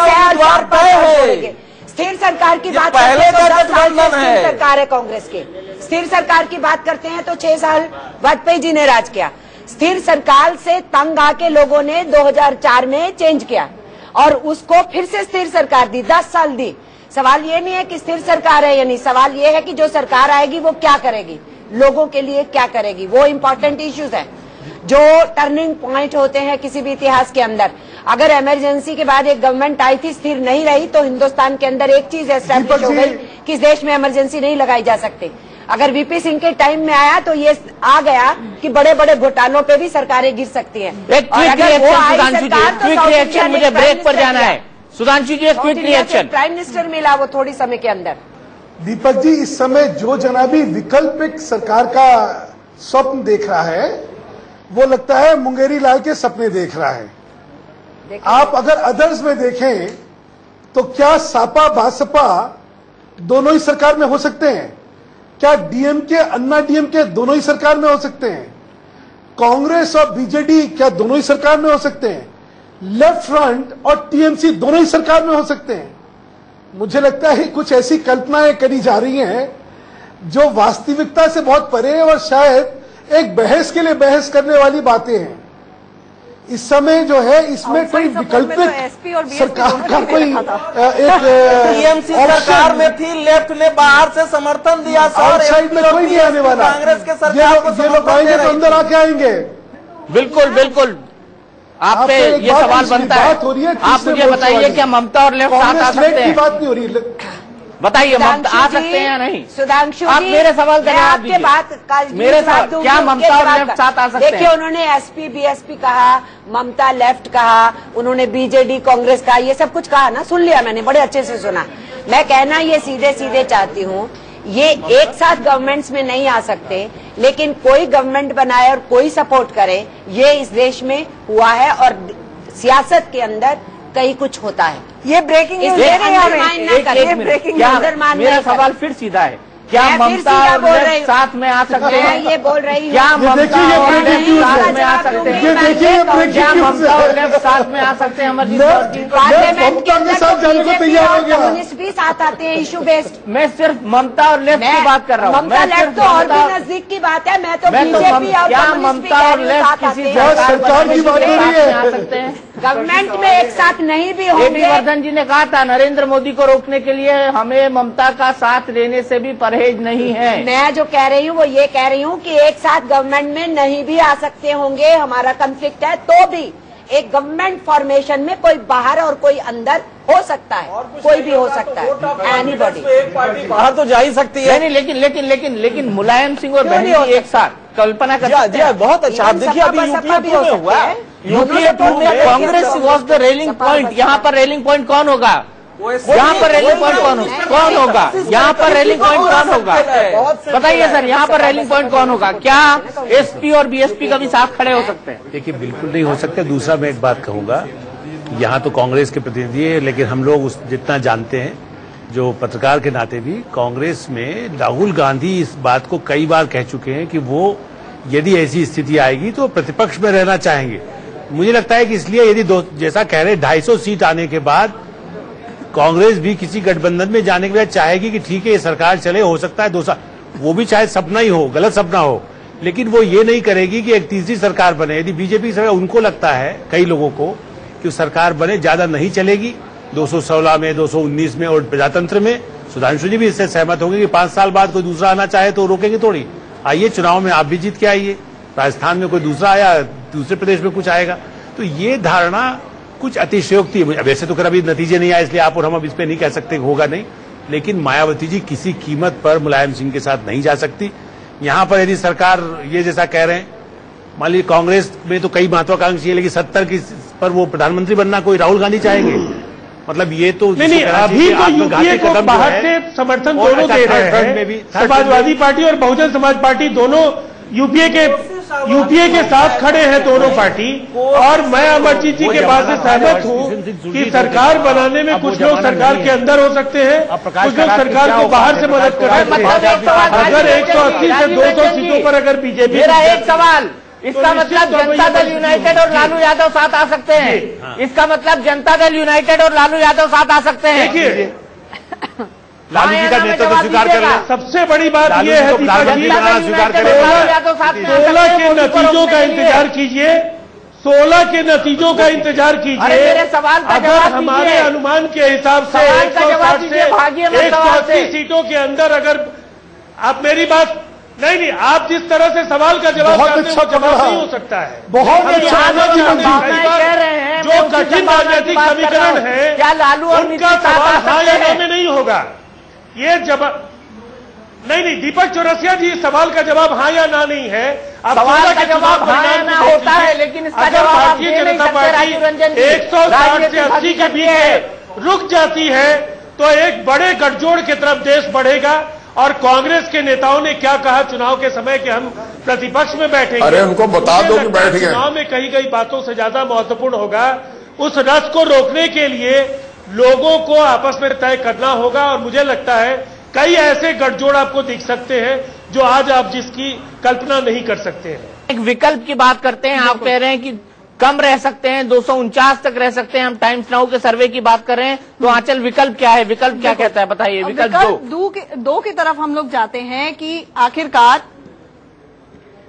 है। स्थिर सरकार की बात करते हैं तो 10 साल से स्थिर सरकार है कांग्रेस की। स्थिर सरकार की बात करते हैं तो 6 साल वाजपेयी जी ने राज किया। स्थिर सरकार से तंग आके लोगों ने 2004 में चेंज किया और उसको फिर से स्थिर सरकार दी, 10 साल दी। सवाल ये नहीं है कि स्थिर सरकार है या नहीं, सवाल ये है कि जो सरकार आएगी वो क्या करेगी, लोगों के लिए क्या करेगी। वो इम्पोर्टेंट इश्यूज है जो टर्निंग पॉइंट होते हैं किसी भी इतिहास के अंदर। अगर इमरजेंसी के बाद एक गवर्नमेंट आई थी, स्थिर नहीं रही, तो हिंदुस्तान के अंदर एक चीज एस्टैब्लिश हो गई कि इस देश में इमरजेंसी नहीं लगाई जा सकती। अगर वीपी सिंह के टाइम में आया तो ये आ गया कि बड़े बड़े घोटालों पे भी सरकारें गिर सकती हैं। मुझे ब्रेक पर जाना है। सुधांशु जी, एक क्विक रिएक्शन। प्राइम मिनिस्टर मिला वो थोड़ी समय के अंदर। दीपक जी, इस समय जो जनाबी वैकल्पिक सरकार का स्वप्न देख रहा है वो लगता है मुंगेरी लाल के सपने देख रहा है। आप अगर अदर्स में देखें तो क्या सापा भाजपा दोनों ही सरकार में हो सकते हैं? क्या डीएमके अन्ना डीएमके दोनों ही सरकार में हो सकते हैं? कांग्रेस और बीजेडी क्या दोनों ही सरकार में हो सकते हैं? लेफ्ट फ्रंट और टीएमसी दोनों ही सरकार में हो सकते हैं? मुझे लगता है कुछ ऐसी कल्पनाएं करी जा रही हैं जो वास्तविकता से बहुत परे है और शायद एक बहस के लिए बहस करने वाली बातें हैं। इस समय जो है इसमें कोई विकल्पित सरकार का कोई एक टीएमसी सरकार में थी, लेफ्ट ने बाहर से समर्थन दिया। आउटसाइड में कोई नहीं आने वाला। कांग्रेस के सरकार को ये लोग आएंगे तो अंदर आके आएंगे। बिल्कुल बिल्कुल, आप पे ये सवाल बनता है। आप मुझे बताइए क्या ममता और लेफ्ट साथ आ सकते हैं? बात नहीं हो रही, बताइए ममता आ सकते हैं या नहीं? सुधांशु आप मेरे सवाल का जवाब दीजिए। मेरे सवाल, क्या ममता और लेफ्ट साथ आ सकते हैं? देखिए, उन्होंने एसपी बीएसपी कहा, ममता लेफ्ट कहा, उन्होंने बीजेडी कांग्रेस कहा, ये सब कुछ कहा ना, सुन लिया मैंने, बड़े अच्छे से सुना। मैं कहना ये सीधे सीधे चाहती हूँ, ये एक साथ गवर्नमेंट्स में नहीं आ सकते, लेकिन कोई गवर्नमेंट बनाए और कोई सपोर्ट करे, ये इस देश में हुआ है और सियासत के अंदर कहीं कुछ होता है। ये ब्रेकिंग न्यूज मेरा सवाल फिर सीधा है, क्या ममता और लेफ्ट साथ में आ सकते हैं? ये बोल रही हूँ। क्या ममता और लेफ्ट साथ में आ सकते हैं? क्या ममता और लेफ्ट साथ में आ सकते हैं? अमरजीत पार्लियामेंट के अंदर कम्युनिस्ट भी साथ आते हैं इशू बेस्ड। मैं सिर्फ ममता और लेफ्ट की बात कर रहा हूँ। ममता लेफ्ट तो और भी नजदीक की बात है। मैं तो बीजेपी और क्या ममता और लेफ्ट किसी सरकार की बात हो रही है? आ सकते हैं गवर्नमेंट में एक साथ नहीं भी होंगे। वर्धन जी ने कहा था नरेंद्र मोदी को रोकने के लिए हमें ममता का साथ लेने से भी परहेज नहीं है। मैं जो कह रही हूँ वो ये कह रही हूँ कि एक साथ गवर्नमेंट में नहीं भी आ सकते होंगे। हमारा कॉन्फ्लिक्ट है तो भी एक गवर्नमेंट फॉर्मेशन में कोई बाहर और कोई अंदर हो सकता है, कोई भी हो सकता है, एनीबॉडी। एक पार्टी बाहर तो जा ही सकती है। नहीं, लेकिन मुलायम सिंह और बहन जी एक साथ कल्पना कर सकते हैं। बहुत अच्छा। आप देखिए अभी यूपी में हुआ है। यूपीए 2 में Congress was the railing point. यहाँ पर रेलिंग पॉइंट कौन होगा? यहाँ पर रेलिंग पॉइंट कौन होगा? यहाँ पर रेलिंग पॉइंट कौन होगा? बताइए सर, यहाँ पर रेलिंग पॉइंट कौन होगा? क्या एसपी और बीएसपी का भी साथ खड़े हो सकते हैं? देखिए, बिल्कुल नहीं हो सकते। दूसरा मैं एक बात कहूंगा, यहाँ तो कांग्रेस के प्रतिनिधि है, लेकिन हम लोग जितना जानते हैं, जो पत्रकार के नाते भी, कांग्रेस में राहुल गांधी इस बात को कई बार कह चुके हैं कि वो यदि ऐसी स्थिति आएगी तो प्रतिपक्ष में रहना चाहेंगे। मुझे लगता है कि इसलिए यदि जैसा कह रहे 250 सीट आने के बाद कांग्रेस भी किसी गठबंधन में जाने के बाद चाहेगी कि ठीक है ये सरकार चले, हो सकता है 2 साल, वो भी शायद सपना ही हो, गलत सपना हो, लेकिन वो ये नहीं करेगी कि एक तीसरी सरकार बने। यदि बीजेपी सरकार, उनको लगता है कई लोगों को कि सरकार बने, ज्यादा नहीं चलेगी 216 में, 219 में, और प्रजातंत्र में सुधांशु जी भी इससे सहमत होंगे कि 5 साल बाद कोई दूसरा आना चाहे तो रोकेंगे थोड़ी। आइए चुनाव में आप भी जीत के आइए, राजस्थान में कोई दूसरा आया, दूसरे प्रदेश में कुछ आएगा। तो ये धारणा कुछ अतिशयोक्ति है। वैसे तो अभी नतीजे नहीं आए, इसलिए आप और हम अब इस पे नहीं कह सकते होगा नहीं, लेकिन मायावती जी किसी कीमत पर मुलायम सिंह के साथ नहीं जा सकती। यहाँ पर यदि सरकार ये जैसा कह रहे हैं, मान लीजिए कांग्रेस में तो कई महत्वाकांक्षी है, लेकिन 70 की पर वो प्रधानमंत्री बनना कोई राहुल गांधी चाहेंगे? मतलब ये तो नहीं, अभी तो यूपीए को बाहर से समर्थन दोनों दे रहे हैं। समाजवादी पार्टी और बहुजन समाज पार्टी दोनों यूपीए के साथ खड़े हैं, दोनों पार्टी। और मैं अमरजीत जी के बात से सहमत हूँ कि सरकार बनाने में कुछ लोग सरकार के अंदर हो सकते हैं, कुछ लोग सरकार को बाहर से मदद कर सकते हैं। अगर 180 से 200 सीटों पर अगर बीजेपी, मेरा एक सवाल, इसका मतलब जनता दल यूनाइटेड और लालू यादव साथ आ सकते हैं? इसका मतलब जनता दल यूनाइटेड और लालू यादव साथ आ सकते हैं? देखिए, लालू जी का नेतृत्व स्वीकार कर लें। सबसे बड़ी बात यह है दीपक जी, 16 के नतीजों का इंतजार कीजिए, 16 के नतीजों का इंतजार कीजिए। अगर हमारे अनुमान के हिसाब से 160 से 180 सीटों के अंदर, अगर आप मेरी बात नहीं, आप जिस तरह से सवाल का जवाब चाहते हैं वो जवाब नहीं हो सकता है। बहुत कह रहे हैं जो कठिन राजनीतिक समीकरण है, क्या लालू और उनका सवाल हाँ या ना में नहीं होगा। ये जवाब नहीं, दीपक चौरसिया जी, सवाल का जवाब हाँ या ना नहीं है। सवाल का जवाब हाँ या ना होता है, लेकिन इसका जवाब भारतीय जनता पार्टी 160 से 80 के बीच रुक जाती है तो एक बड़े गठजोड़ की तरफ देश बढ़ेगा। और कांग्रेस के नेताओं ने क्या कहा चुनाव के समय कि हम प्रतिपक्ष में बैठेंगे, अरे उनको बता दो कि बैठ गए। चुनाव में कही गई बातों से ज्यादा महत्वपूर्ण होगा उस रस को रोकने के लिए लोगों को आपस में तय करना होगा। और मुझे लगता है कई ऐसे गठजोड़ आपको दिख सकते हैं जो आज आप जिसकी कल्पना नहीं कर सकते हैं। एक विकल्प की बात करते हैं, आप कह रहे हैं कि कम रह सकते हैं, 249 तक रह सकते हैं। हम टाइम्स नाउ के सर्वे की बात कर रहे हैं, तो आंचल विकल्प क्या है? विकल्प क्या कहता है, बताइए। विकल्प दो की तरफ हम लोग जाते हैं कि आखिरकार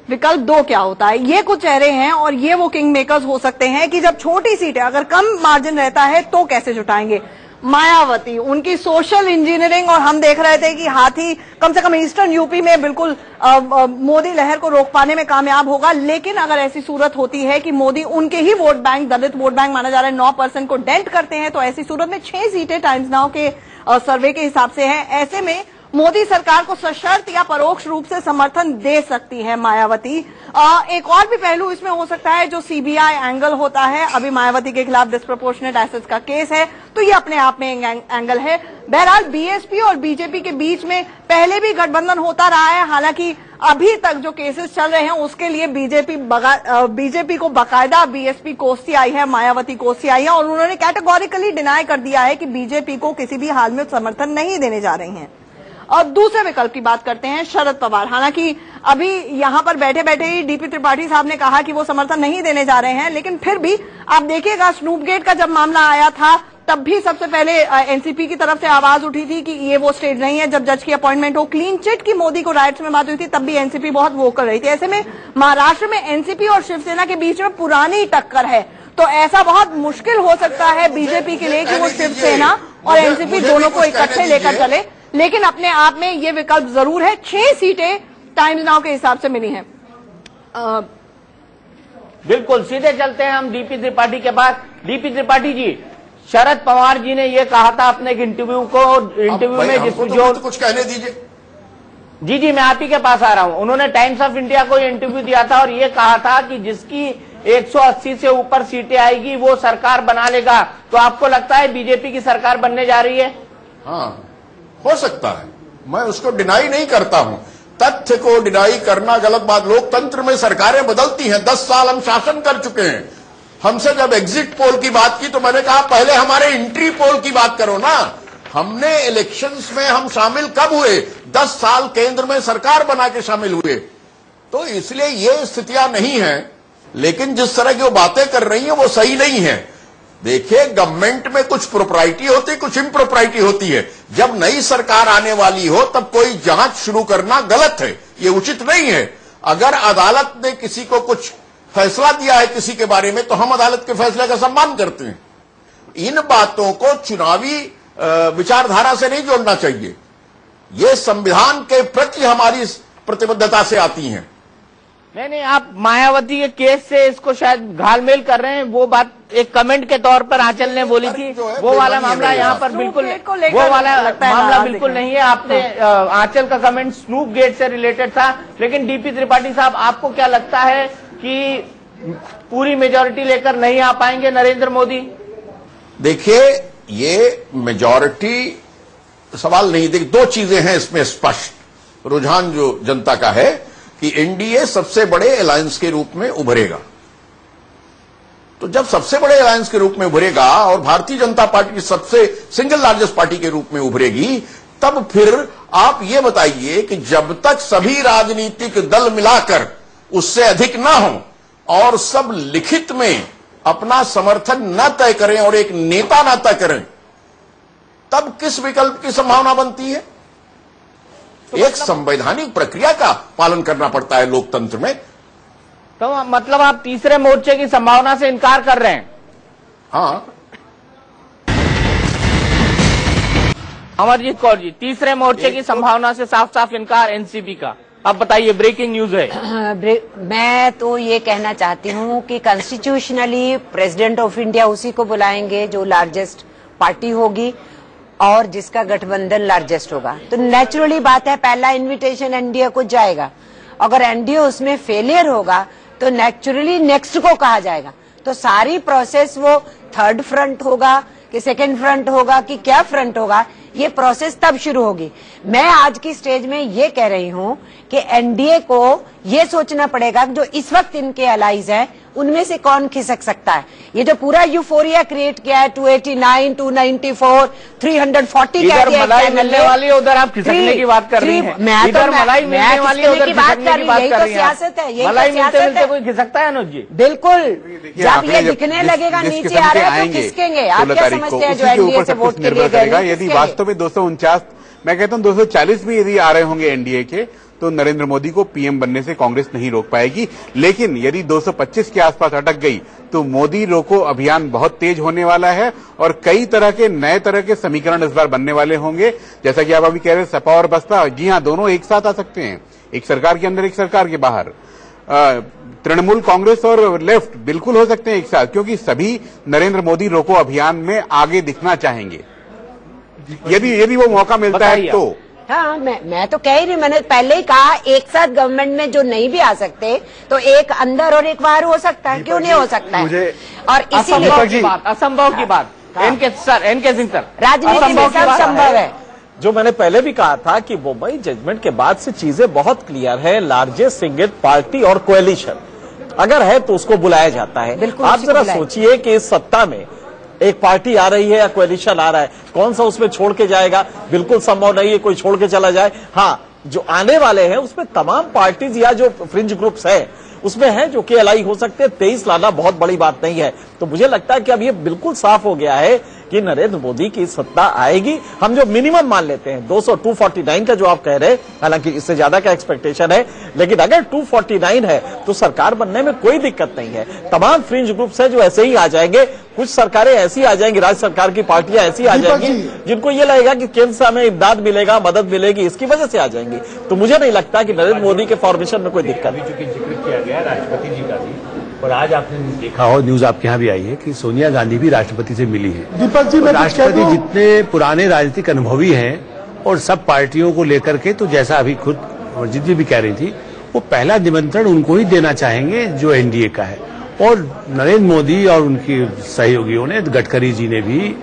विकल्प 2 क्या होता है। ये कुछ चेहरे हैं और ये वो किंग मेकर्स हो सकते हैं कि जब छोटी सीट है, अगर कम मार्जिन रहता है तो कैसे जुटाएंगे। मायावती, उनकी सोशल इंजीनियरिंग, और हम देख रहे थे कि हाथी कम से कम ईस्टर्न यूपी में बिल्कुल मोदी लहर को रोक पाने में कामयाब होगा। लेकिन अगर ऐसी सूरत होती है कि मोदी उनके ही वोट बैंक, दलित वोट बैंक माना जा रहा है, 9% को डेंट करते हैं, तो ऐसी सूरत में 6 सीटें टाइम्स नाउ के सर्वे के हिसाब से है। ऐसे में मोदी सरकार को सशर्त या परोक्ष रूप से समर्थन दे सकती है मायावती। एक और भी पहलू इसमें हो सकता है जो सीबीआई एंगल होता है। अभी मायावती के खिलाफ डिस्प्रपोर्शनेट एसेट्स का केस है, तो ये अपने आप में एंगल है। बहरहाल बीएसपी और बीजेपी के बीच में पहले भी गठबंधन होता रहा है। हालांकि अभी तक जो केसेस चल रहे हैं उसके लिए बीजेपी को बाकायदा बीएसपी कोसी आई है, मायावती कोसी आई है, और उन्होंने कैटेगोरिकली डिनाई कर दिया है कि बीजेपी को किसी भी हाल में समर्थन नहीं देने जा रही हैं। और दूसरे विकल्प की बात करते हैं, शरद पवार। हालांकि अभी यहां पर बैठे बैठे ही डीपी त्रिपाठी साहब ने कहा कि वो समर्थन नहीं देने जा रहे हैं, लेकिन फिर भी आप देखिएगा स्नूप गेट का जब मामला आया था तब भी सबसे पहले एनसीपी की तरफ से आवाज उठी थी कि ये वो स्टेज नहीं है जब जज की अपॉइंटमेंट हो। क्लीन चिट की मोदी को राइट्स में बात हुई थी, तब भी एनसीपी बहुत वोकल रही थी। ऐसे में महाराष्ट्र में एनसीपी और शिवसेना के बीच में पुरानी टक्कर है, तो ऐसा बहुत मुश्किल हो सकता है बीजेपी के लिए कि वो शिवसेना और एनसीपी दोनों को इकट्ठे लेकर चले। लेकिन अपने आप में ये विकल्प जरूर है। 6 सीटें टाइम्स नाउ के हिसाब से मिली हैं। बिल्कुल, सीधे चलते हैं हम डीपी त्रिपाठी के पास। डीपी त्रिपाठी जी, शरद पवार जी ने ये कहा था अपने एक इंटरव्यू में जिसमें जो कुछ कहने दीजिए। जी मैं आप ही के पास आ रहा हूं। उन्होंने टाइम्स ऑफ इंडिया को इंटरव्यू दिया था और ये कहा था कि जिसकी 180 से ऊपर सीटें आएगी वो सरकार बना लेगा। तो आपको लगता है बीजेपी की सरकार बनने जा रही है? हाँ, हो सकता है, मैं उसको डिनाई नहीं करता हूं। तथ्य को डिनाई करना गलत बात। लोकतंत्र में सरकारें बदलती हैं। 10 साल हम शासन कर चुके हैं। हमसे जब एग्जिट पोल की बात की तो मैंने कहा पहले हमारे एंट्री पोल की बात करो ना। हमने इलेक्शंस में हम शामिल कब हुए? 10 साल केंद्र में सरकार बना के शामिल हुए। तो इसलिए ये स्थितियां नहीं है, लेकिन जिस तरह की वो बातें कर रही हैं वो सही नहीं है। देखिए, गवर्नमेंट में कुछ प्रोप्राइटी होती है, कुछ इम्प्रोप्राइटी होती है। जब नई सरकार आने वाली हो तब कोई जांच शुरू करना गलत है, ये उचित नहीं है। अगर अदालत ने किसी को कुछ फैसला दिया है किसी के बारे में तो हम अदालत के फैसले का सम्मान करते हैं। इन बातों को चुनावी विचारधारा से नहीं जोड़ना चाहिए। ये संविधान के प्रति हमारी प्रतिबद्धता से आती हैं। नहीं, आप मायावती के केस से इसको शायद घालमेल कर रहे हैं। वो बात एक कमेंट के तौर पर आंचल ने बोली थी, वो वाला मामला यहाँ पर बिल्कुल, वो वाला मामला बिल्कुल नहीं है। आपने आंचल का कमेंट स्नूप गेट से रिलेटेड था। लेकिन डीपी त्रिपाठी साहब, आपको क्या लगता है कि पूरी मेजॉरिटी लेकर नहीं आ पाएंगे नरेंद्र मोदी? देखिए, ये मेजॉरिटी सवाल नहीं। देखिए, 2 चीजें हैं इसमें स्पष्ट। रुझान जो जनता का है कि एनडीए सबसे बड़े अलायंस के रूप में उभरेगा। तो जब सबसे बड़े अलायंस के रूप में उभरेगा और भारतीय जनता पार्टी की सबसे सिंगल लार्जेस्ट पार्टी के रूप में उभरेगी, तब फिर आप ये बताइए कि जब तक सभी राजनीतिक दल मिलाकर उससे अधिक ना हो और सब लिखित में अपना समर्थन न तय करें और एक नेता न तय करें, तब किस विकल्प की संभावना बनती है? एक संवैधानिक प्रक्रिया का पालन करना पड़ता है लोकतंत्र में। तो मतलब आप तीसरे मोर्चे की संभावना से इनकार कर रहे हैं? हाँ। अमरजीत कौर जी, तीसरे मोर्चे की संभावना से साफ साफ इनकार एनसीपी का। अब बताइए, ब्रेकिंग न्यूज है। मैं तो ये कहना चाहती हूँ कि कॉन्स्टिट्यूशनली प्रेसिडेंट ऑफ इंडिया उसी को बुलाएंगे जो लार्जेस्ट पार्टी होगी और जिसका गठबंधन लार्जेस्ट होगा। तो नेचुरली बात है, पहला इनविटेशन एनडीए को जाएगा। अगर एनडीए उसमें फेलियर होगा तो नेचुरली नेक्स्ट को कहा जाएगा। तो सारी प्रोसेस वो थर्ड फ्रंट होगा कि सेकेंड फ्रंट होगा कि क्या फ्रंट होगा, ये प्रोसेस तब शुरू होगी। मैं आज की स्टेज में ये कह रही हूँ कि एनडीए को ये सोचना पड़ेगा कि जो इस वक्त इनके अलाइज हैं उनमें से कौन खिसक सकता है। ये जो पूरा यूफोरिया क्रिएट किया है, 289, 294, 340 इधर मलाई मिलने वाली है, उधर आप खिसकने की बात कर रही हैं। इधर मलाई मिलने वाली है, उधर खिसकने की बात कर रही हैं। सियासत है, यही मलाई मिलते मिलते कोई खिसकता है अनुज जी? बिल्कुल, जब ये दिखने लगेगा नीचे आ रहे हैं तो खिसकेंगे। आप क्या समझते हैं जो एनडीए से वोट के लिए गए? यदि वास्तव में 249, मैं कहता हूँ 240 भी यदि आ रहे होंगे एनडीए के, तो नरेंद्र मोदी को पीएम बनने से कांग्रेस नहीं रोक पाएगी। लेकिन यदि 225 के आसपास अटक गई तो मोदी रोको अभियान बहुत तेज होने वाला है और कई तरह के नए तरह के समीकरण इस बार बनने वाले होंगे। जैसा कि आप अभी कह रहे हैं, सपा और बसपा, जी हां, दोनों एक साथ आ सकते हैं, एक सरकार के अंदर एक सरकार के बाहर। तृणमूल कांग्रेस और लेफ्ट बिल्कुल हो सकते हैं एक साथ, क्योंकि सभी नरेंद्र मोदी रोको अभियान में आगे दिखना चाहेंगे यदि वो मौका मिलता है तो। हाँ, मैं तो कह ही रही, मैंने पहले ही कहा एक साथ गवर्नमेंट में जो नहीं भी आ सकते तो एक अंदर और एक बाहर हो सकता है, क्यों नहीं हो सकता है? और इसीलिए असंभव की बात एनके सिंह सर, राजनीति में सब संभव है। जो मैंने पहले भी कहा था कि मुंबई जजमेंट के बाद से चीजें बहुत क्लियर है। लार्जेस्ट सिंगल पार्टी और कोएलिशन अगर है तो उसको बुलाया जाता है। आप जरा सोचिए कि इस सत्ता में एक पार्टी आ रही है या कोएलिशन आ रहा है, कौन सा उसमें छोड़ के जाएगा? बिल्कुल संभव नहीं है कोई छोड़ के चला जाए। हाँ, जो आने वाले हैं उसमें तमाम पार्टीज या जो फ्रिंज ग्रुप्स है उसमें है जो कि अलाई हो सकते हैं। 23 लाना बहुत बड़ी बात नहीं है। तो मुझे लगता है कि अब ये बिल्कुल साफ हो गया है कि नरेंद्र मोदी की सत्ता आएगी। हम जो मिनिमम मान लेते हैं 249 का जो आप कह रहे हैं, हालांकि इससे ज्यादा का एक्सपेक्टेशन है, लेकिन अगर 249 है तो सरकार बनने में कोई दिक्कत नहीं है। तमाम फ्रिंज ग्रुप्स है जो ऐसे ही आ जाएंगे, कुछ सरकारें ऐसी आ जाएंगी, राज्य सरकार की पार्टियां ऐसी आ जाएंगी जिनको ये लगेगा कि केंद्र से हमें इमदाद मिलेगा, मदद मिलेगी, इसकी वजह से आ जाएंगी। तो मुझे नहीं लगता कि नरेंद्र मोदी के फॉर्मेशन में कोई दिक्कत। चूंकि जिक्र किया गया राष्ट्रपति जी का भी, और आज आपने देखा हो, न्यूज आपके यहाँ भी आई है कि सोनिया गांधी भी राष्ट्रपति से मिली है। दीपक जी, मैं राष्ट्रपति जितने पुराने राजनीतिक अनुभवी हैं और सब पार्टियों को लेकर के, तो जैसा अभी खुद अमरजीत जी भी कह रही थी, वो पहला निमंत्रण उनको ही देना चाहेंगे जो एनडीए का है। और नरेंद्र मोदी और उनकी सहयोगियों ने, गडकरी जी ने भी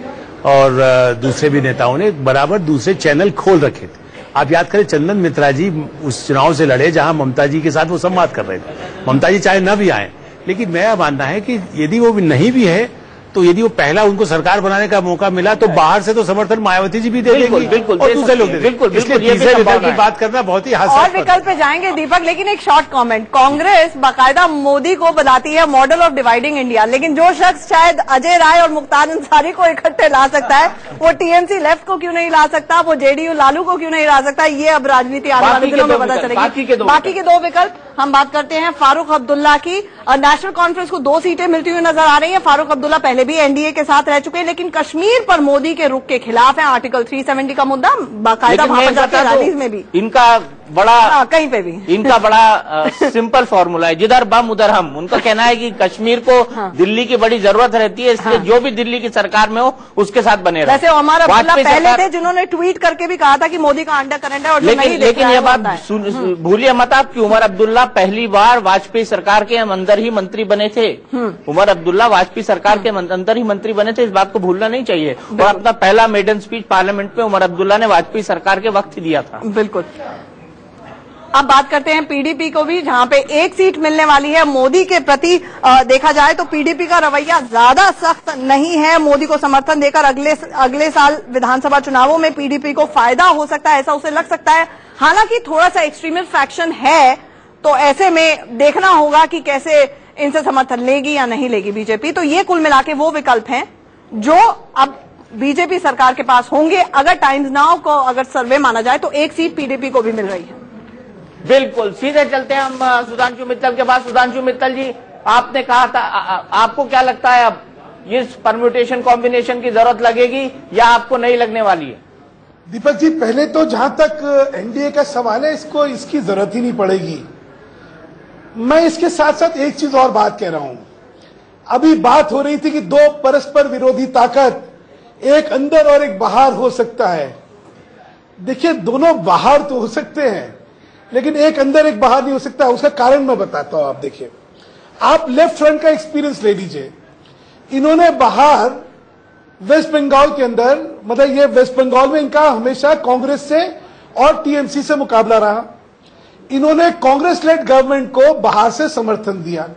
और दूसरे भी नेताओं ने बराबर दूसरे चैनल खोल रखे थे। आप याद करें, चंदन मित्रा जी उस चुनाव से लड़े जहां ममता जी के साथ वो संवाद कर रहे थे। ममता जी चाहे न भी आए, लेकिन मेरा मानना है कि यदि वो नहीं भी है तो यदि वो पहला उनको सरकार बनाने का मौका मिला तो बाहर से तो समर्थन मायावती जी भी दे देंगी, बिल्कुल, और दूसरे लोग दे देंगे। बिल्कुल, इसलिए तीसरे विकल्प की बात करना बहुत ही हास्यास्पद और विकल्प पे जाएंगे दीपक, लेकिन एक शॉर्ट कमेंट। कांग्रेस बाकायदा मोदी को बताती है मॉडल ऑफ डिवाइडिंग इंडिया, लेकिन जो शख्स शायद अजय राय और मुख्तार अंसारी को इकट्ठे ला सकता है, वो टीएमसी लेफ्ट को क्यों नहीं ला सकता, वो जेडीयू लालू को क्यों नहीं ला सकता, ये अब राजनीति आने वाले दिनों में पता चलेगी। बाकी के दो विकल्प हम बात करते हैं फारूक अब्दुल्ला की। नेशनल कॉन्फ्रेंस को 2 सीटें मिलती हुई नजर आ रही हैं। फारूक अब्दुल्ला पहले भी एनडीए के साथ रह चुके हैं, लेकिन कश्मीर पर मोदी के रुख के खिलाफ है। आर्टिकल 370 का मुद्दा बाकायदा वहां पर जाते रैलीज में भी इनका बड़ा कहीं पे भी इनका बड़ा सिंपल फॉर्मूला है, जिधर बम उधर हम। उनका कहना है कि कश्मीर को दिल्ली की बड़ी जरूरत रहती है, इसलिए जो भी दिल्ली की सरकार में हो उसके साथ बने रहे। वैसे उमर अब्दुल्ला पहले थे जिन्होंने ट्वीट करके भी कहा था कि मोदी का अंडर करंट है, और लेकिन ये बात भूलिए मत आप कि उमर अब्दुल्ला पहली बार वाजपेयी सरकार के अंदर ही मंत्री बने थे। उमर अब्दुल्ला वाजपेयी सरकार के अंदर ही मंत्री बने थे, इस बात को भूलना नहीं चाहिए। और अपना पहला मेडन स्पीच पार्लियामेंट में उमर अब्दुल्ला ने वाजपेयी सरकार के वक्त ही दिया था। बिल्कुल। अब बात करते हैं पीडीपी को भी, जहां पे 1 सीट मिलने वाली है। मोदी के प्रति देखा जाए तो पीडीपी का रवैया ज्यादा सख्त नहीं है। मोदी को समर्थन देकर अगले साल विधानसभा चुनावों में पीडीपी को फायदा हो सकता है, ऐसा उसे लग सकता है। हालांकि थोड़ा सा एक्सट्रीमिस्ट फैक्शन है, तो ऐसे में देखना होगा कि कैसे इनसे समर्थन लेगी या नहीं लेगी बीजेपी। तो ये कुल मिला के वो विकल्प हैं जो अब बीजेपी सरकार के पास होंगे। अगर टाइम्स नाउ को अगर सर्वे माना जाए तो 1 सीट पीडीपी को भी मिल रही है। बिल्कुल, सीधे चलते हैं हम सुधांशु मित्तल के पास। सुधांशु मित्तल जी, आपने कहा था, आपको क्या लगता है अब इस परम्यूटेशन कॉम्बिनेशन की जरूरत लगेगी या आपको नहीं लगने वाली है? दीपक जी, पहले तो जहां तक एनडीए का सवाल है, इसकी जरूरत ही नहीं पड़ेगी। मैं इसके साथ साथ एक चीज और बात कह रहा हूं। अभी बात हो रही थी कि 2 परस्पर विरोधी ताकत, एक अंदर और एक बाहर हो सकता है। देखिए, दोनों बाहर तो हो सकते हैं, लेकिन एक अंदर एक बाहर नहीं हो सकता। उसका कारण मैं बताता हूं। आप देखिए, आप लेफ्ट फ्रंट का एक्सपीरियंस ले लीजिए। इन्होंने बाहर वेस्ट बंगाल के अंदर, मतलब ये वेस्ट बंगाल में इनका हमेशा कांग्रेस से और टीएमसी से मुकाबला रहा। इन्होंने कांग्रेस लेड गवर्नमेंट को बाहर से समर्थन दिया।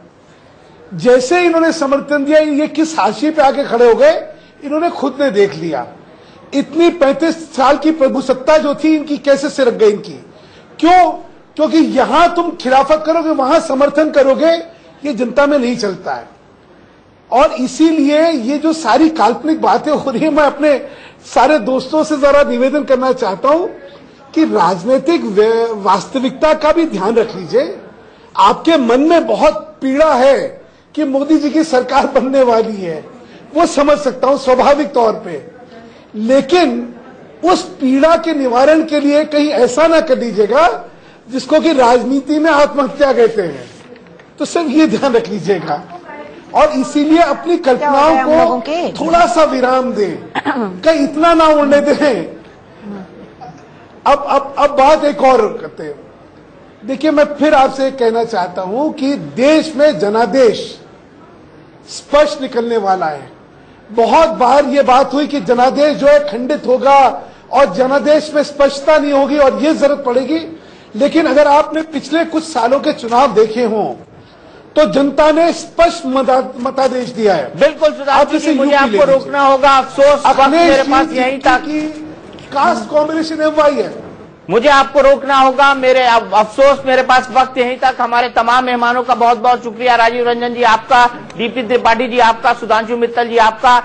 जैसे इन्होंने समर्थन दिया, ये किस हाशिए पे आके खड़े हो गए, इन्होंने खुद ने देख लिया। इतनी 35 साल की प्रभुसत्ता जो थी इनकी, कैसे सिरक गई इनकी। क्यों? क्योंकि यहां तुम खिलाफत करोगे, वहां समर्थन करोगे, ये जनता में नहीं चलता है। और इसीलिए ये जो सारी काल्पनिक बातें हो रही है, मैं अपने सारे दोस्तों से जरा निवेदन करना चाहता हूं कि राजनीतिक वास्तविकता का भी ध्यान रख लीजिए। आपके मन में बहुत पीड़ा है कि मोदी जी की सरकार बनने वाली है, वो समझ सकता हूं स्वाभाविक तौर पे, लेकिन उस पीड़ा के निवारण के लिए कहीं ऐसा ना कर लीजिएगा जिसको कि राजनीति में आत्महत्या कहते हैं। तो सिर्फ ये ध्यान रख लीजिएगा, और इसीलिए अपनी कल्पनाओं को थोड़ा सा विराम दें, कहीं इतना ना उड़ने दें। अब बात एक और करते हैं। देखिए, मैं फिर आपसे कहना चाहता हूं कि देश में जनादेश स्पष्ट निकलने वाला है। बहुत बार ये बात हुई कि जनादेश जो है खंडित होगा और जनादेश में स्पष्टता नहीं होगी और ये जरूरत पड़ेगी। लेकिन अगर आपने पिछले कुछ सालों के चुनाव देखे हों तो जनता ने स्पष्ट मतादेश दिया है। बिल्कुल सुधांशु जी, मुझे आपको रोकना होगा। अफसोस वक्त मेरे पास यहीं तक कास्ट कॉम्बिनेशन एमवाई है। मुझे आपको रोकना होगा। मेरे अफसोस मेरे पास वक्त यहीं तक। हमारे तमाम मेहमानों का बहुत बहुत शुक्रिया। राजीव रंजन जी आपका, डीपी त्रिपाठी जी आपका, सुधांशु मित्तल जी आपका।